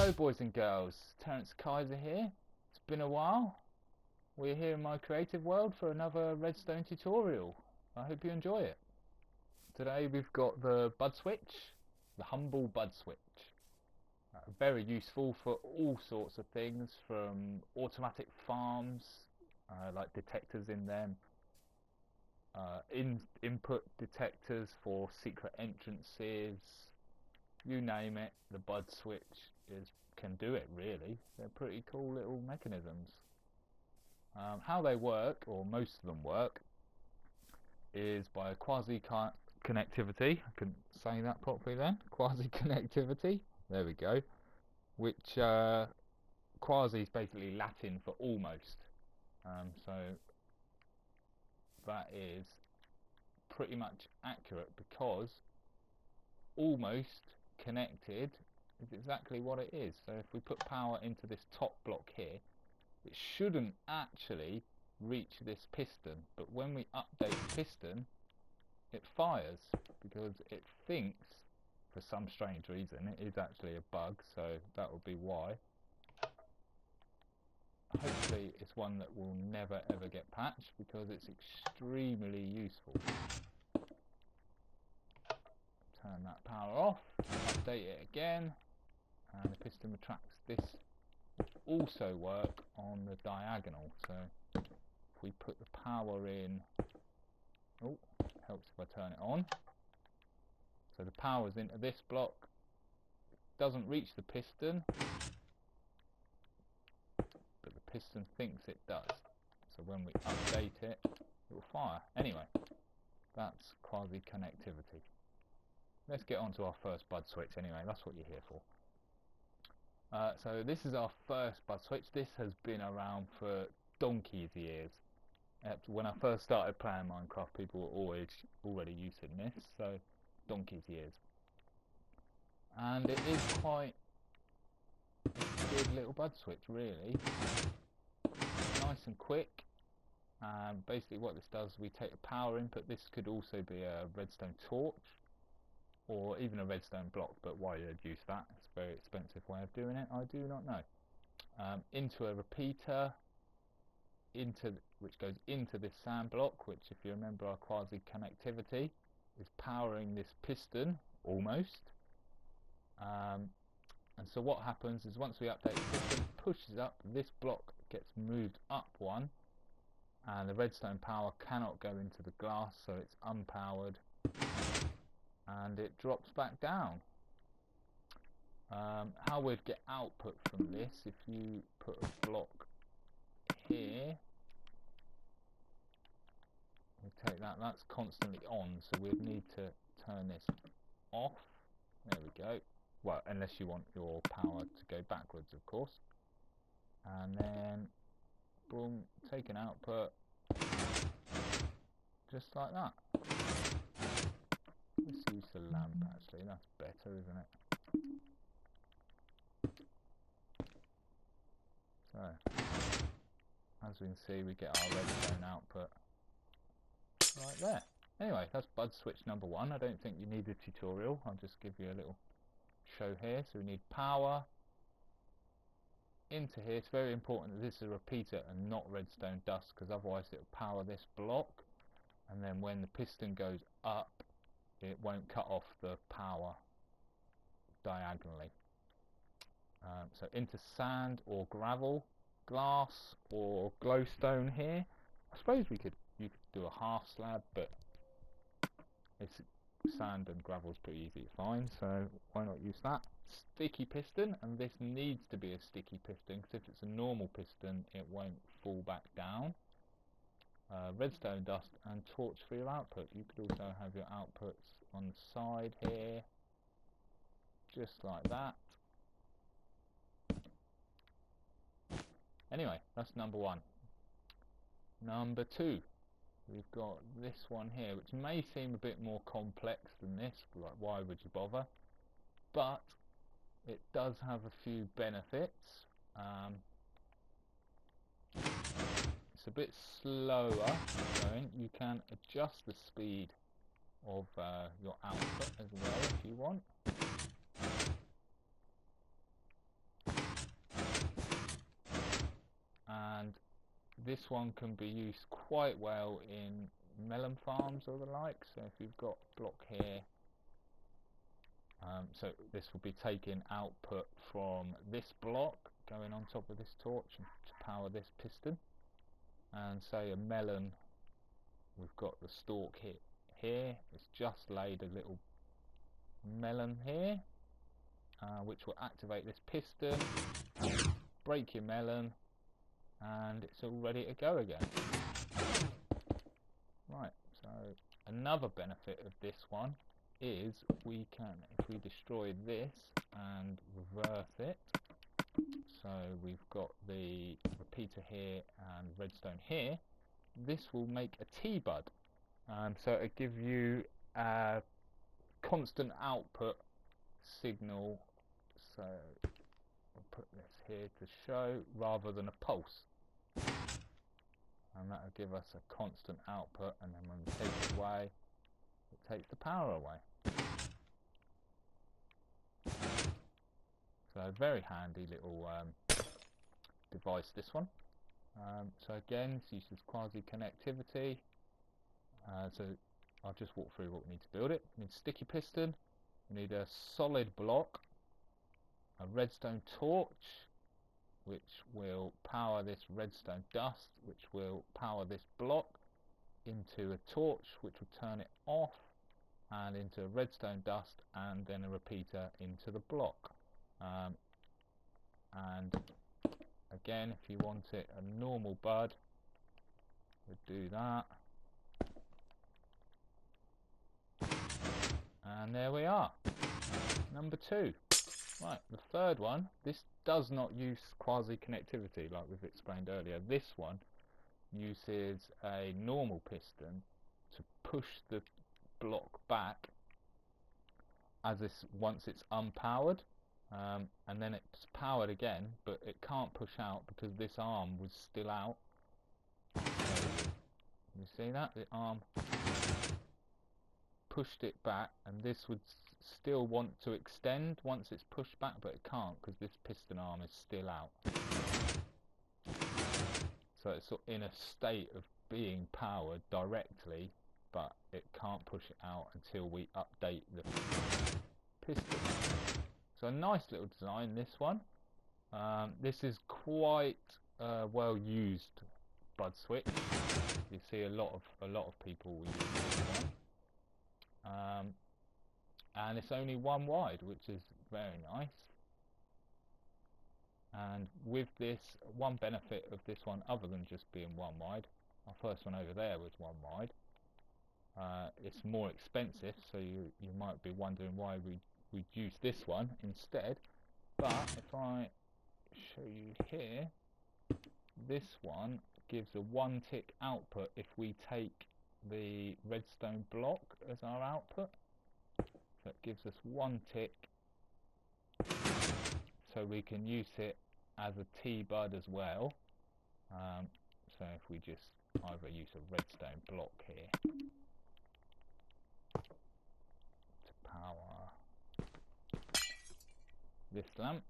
Hello boys and girls, Terence Kaiser here. It's been a while. We're here in my creative world for another redstone tutorial. I hope you enjoy it. Today we've got the bud switch, the humble bud switch. Very useful for all sorts of things, from automatic farms, like detectors in them, input detectors for secret entrances, you name it, the bud switch can do it really. They're pretty cool little mechanisms. How they work, or most of them work, is by quasi-connectivity. I couldn't say that properly then. Quasi-connectivity. There we go. Which quasi is basically Latin for almost. So that is pretty much accurate, because almost connected is exactly what it is. So if we put power into this top block here, it shouldn't actually reach this piston, but when we update the piston, it fires, because it thinks, for some strange reason, it is actually a bug, so that will be why. Hopefully it's one that will never ever get patched, because it's extremely useful. Turn that power off, update it again, and the piston retracts. This will also work on the diagonal, so if we put the power in, oh, helps if I turn it on. So the power's into this block, doesn't reach the piston, but the piston thinks it does. So when we update it, it will fire. Anyway, that's quasi-connectivity. Let's get on to our first bud switch anyway, that's what you're here for. So this is our first bud switch. This has been around for donkey's years. When I first started playing Minecraft, people were already using this, so donkey's years. And it is quite a good little bud switch, really. Nice and quick. Basically what this does, we take a power input. This could also be a redstone torch, or even a redstone block, but why you'd use that, it's a very expensive way of doing it, I do not know. Into a repeater, which goes into this sand block, which, if you remember our quasi-connectivity, is powering this piston, almost. And so what happens is, once we update the piston, pushes up, this block gets moved up one, and the redstone power cannot go into the glass, so it's unpowered, and it drops back down. How we'd get output from this, if you put a block here, we take that, that's constantly on, so we'd need to turn this off. There we go. Well, unless you want your power to go backwards, of course. And then, boom, take an output, just like that. Let's use the lamp, actually, that's better, isn't it? So, as we can see, we get our redstone output right there. Anyway, that's bud switch number one. I don't think you need a tutorial, I'll just give you a little show here. So we need power into here. It's very important that this is a repeater and not redstone dust, because otherwise it will power this block, and then when the piston goes up, it won't cut off the power diagonally. So into sand or gravel, glass or glowstone here. I suppose you could do a half slab, but it's sand and gravel is pretty easy to find, so why not use that? Sticky piston, and this needs to be a sticky piston, because if it's a normal piston it won't fall back down. Redstone dust and torch for your output. You could also have your outputs on the side here, just like that. Anyway, that's number one. Number two, we've got this one here, which may seem a bit more complex than this, like why would you bother? But it does have a few benefits. It's a bit slower going. You can adjust the speed of your output as well if you want. this one can be used quite well in melon farms or the like. So if you've got a block here, so this will be taking output from this block going on top of this torch to power this piston. And say a melon, we've got the stalk here, it's just laid a little melon here, which will activate this piston, break your melon, and it's all ready to go again. Right, so another benefit of this one is we can, if we destroy this and reverse it, so we've got the repeater here and redstone here, this will make a T-bud. So it'll give you a constant output signal, so I'll put this here to show, rather than a pulse. And that will give us a constant output, and then when we take it away, it takes the power away. So very handy little device, this one. So again, this uses quasi connectivity. So I'll just walk through what we need to build it. We need a sticky piston, we need a solid block, a redstone torch, which will power this redstone dust, which will power this block into a torch, which will turn it off, and into redstone dust, and then a repeater into the block. And again, if you want it a normal bud, we'd do that. And there we are. Number 2. Right, the third one, this does not use quasi connectivity like we've explained earlier. This one uses a normal piston to push the block back as this, once it's unpowered, and then it's powered again, but it can't push out because this arm was still out. You see that? The arm pushed it back, and this would still want to extend once it's pushed back, but it can't because this piston arm is still out. So it's sort of in a state of being powered directly, but it can't push it out until we update the piston. So a nice little design, this one. This is quite well used bud switch. You see a lot of people use this one. And it's only one wide, which is very nice. And with this, one benefit of this one, other than just being one wide, our first one over there was one wide, it's more expensive, so you might be wondering why we'd use this one instead. But if I show you here, this one gives a 1-tick output if we take the redstone block as our output. So it gives us 1 tick, so we can use it as a T-bud as well. So if we just either use a redstone block here to power this lamp,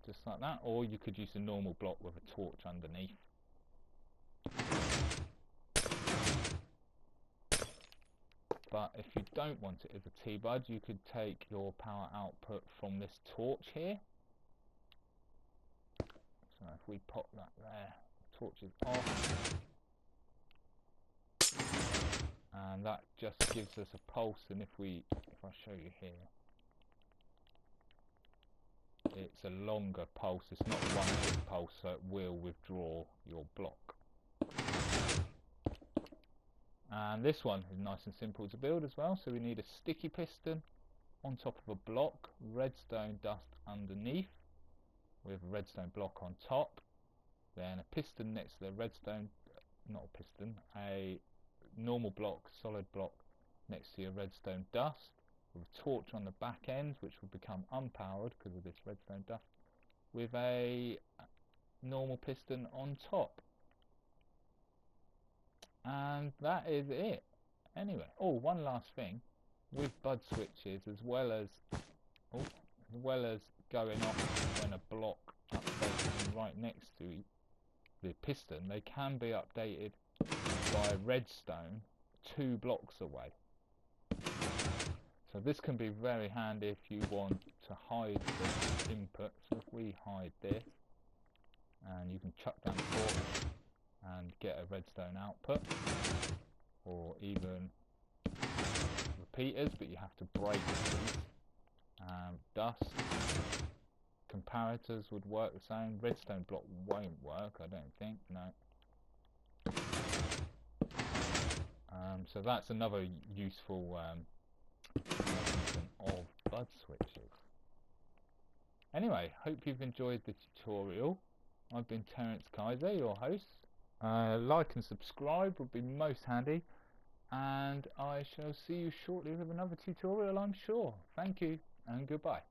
just like that, or you could use a normal block with a torch underneath. But if you don't want it as a T-bud, you could take your power output from this torch here. So if we pop that there, the torch is off, and that just gives us a pulse. And if I show you here, it's a longer pulse. It's not one big pulse, so it will withdraw your block. And this one is nice and simple to build as well. So we need a sticky piston on top of a block, redstone dust underneath with a redstone block on top, then a piston next to the redstone, not a piston, a normal block, solid block next to your redstone dust, with a torch on the back end which will become unpowered because of this redstone dust, with a normal piston on top. And that is it. Anyway, one last thing, with bud switches, as well as going off when a block updates right next to the piston, they can be updated by redstone 2 blocks away. So this can be very handy if you want to hide the input. So if we hide this, and you can chuck down the port and get a redstone output, or even repeaters, but you have to break these. Dust comparators would work the same. Redstone block won't work, I don't think, no. So that's another useful function of bud switches. Anyway, hope you've enjoyed the tutorial. I've been Terence Kaiser, your host. Like and subscribe would be most handy, and I shall see you shortly with another tutorial, I'm sure. Thank you and goodbye.